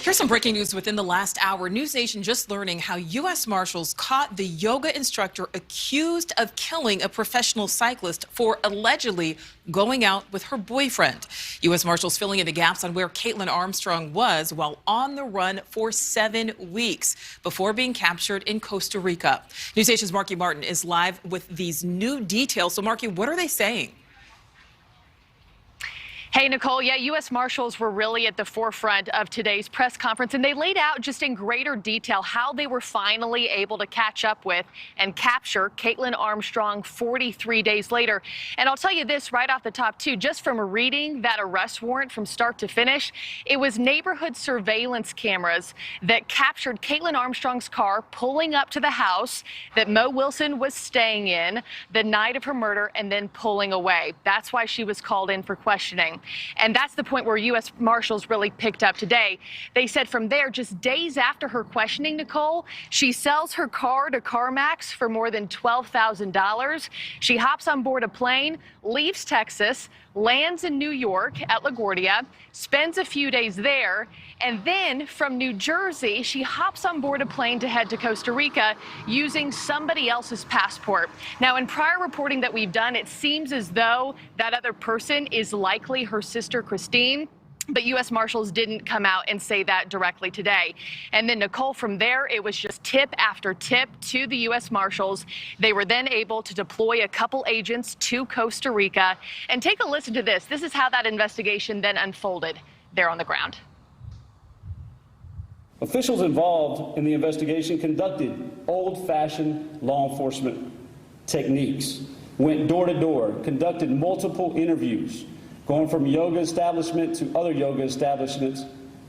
Here's some breaking news within the last hour. NewsNation just learning how U.S. Marshals caught the yoga instructor accused of killing a professional cyclist for allegedly going out with her boyfriend. U.S. Marshals filling in the gaps on where Kaitlin Armstrong was while on the run for 7 weeks before being captured in Costa Rica. NewsNation's Marky Martin is live with these new details. So, Marky, what are they saying? Hey, Nicole. Yeah, U.S. Marshals were really at the forefront of today's press conference, and they laid out just in greater detail how they were finally able to catch up with and capture Kaitlin Armstrong 43 days later. And I'll tell you this right off the top, too, just from reading that arrest warrant from start to finish, it was neighborhood surveillance cameras that captured Kaitlin Armstrong's car pulling up to the house that Mo Wilson was staying in the night of her murder and then pulling away. That's why she was called in for questioning. And that's the point where U.S. Marshals really picked up today. They said from there, just days after her questioning, Nicole, she sells her car to CarMax for more than $12,000. She hops on board a plane, leaves Texas, lands in New York at LaGuardia, spends a few days there, and then from New Jersey, she hops on board a plane to head to Costa Rica using somebody else's passport. Now, in prior reporting that we've done, it seems as though that other person is likely her sister, Christine. But U.S. Marshals didn't come out and say that directly today. And then, Nicole, from there, it was just tip after tip to the U.S. Marshals. They were then able to deploy a couple agents to Costa Rica. And take a listen to this. This is how that investigation then unfolded there on the ground. Officials involved in the investigation conducted old-fashioned law enforcement techniques, went door to door, conducted multiple interviews, going from yoga establishment to other yoga establishments,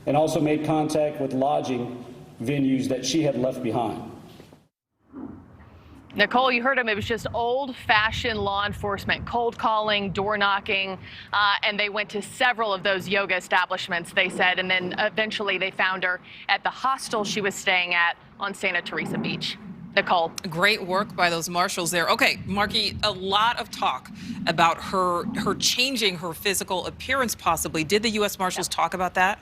and also made contact with lodging venues that she had left behind. Nicole, you heard him. It was just old-fashioned law enforcement, cold calling, door knocking, and they went to several of those yoga establishments, they said, and then eventually they found her at the hostel she was staying at on Santa Teresa Beach. Nicole. Great work by those marshals there. Okay, Marky, a lot of talk about her changing her physical appearance possibly. Did the U.S. Marshals talk about that?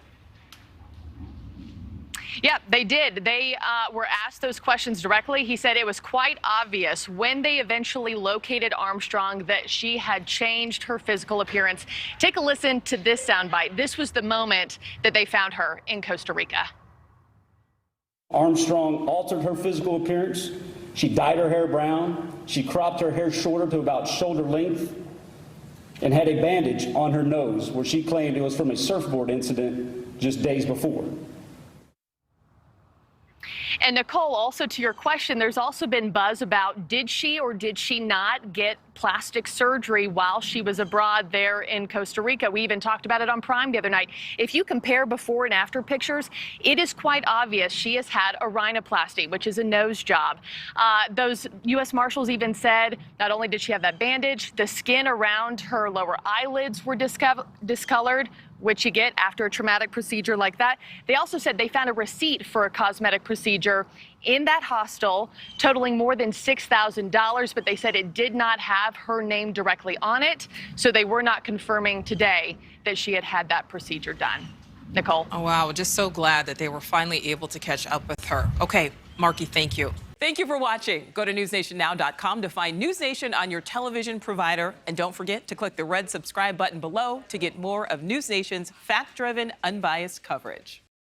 Yeah, they did. They were asked those questions directly. He said it was quite obvious when they eventually located Armstrong that she had changed her physical appearance. Take a listen to this soundbite. This was the moment that they found her in Costa Rica. Armstrong altered her physical appearance. She dyed her hair brown. She cropped her hair shorter to about shoulder length and had a bandage on her nose where she claimed it was from a surfboard incident just days before. And Nicole, also to your question, there's also been buzz about did she or did she not get plastic surgery while she was abroad there in Costa Rica? We even talked about it on Prime the other night. If you compare before and after pictures, it is quite obvious she has had a rhinoplasty, which is a nose job. Those U.S. Marshals even said not only did she have that bandage, the skin around her lower eyelids were discolored, which you get after a traumatic procedure like that. They also said they found a receipt for a cosmetic procedure in that hostel totaling more than $6,000, but they said it did not have her name directly on it, so they were not confirming today that she had had that procedure done. Nicole. Oh, wow. Just so glad that they were finally able to catch up with her. Okay, Marky, thank you. Thank you for watching. Go to newsnationnow.com to find NewsNation on your television provider. And don't forget to click the red subscribe button below to get more of NewsNation's fact-driven, unbiased coverage.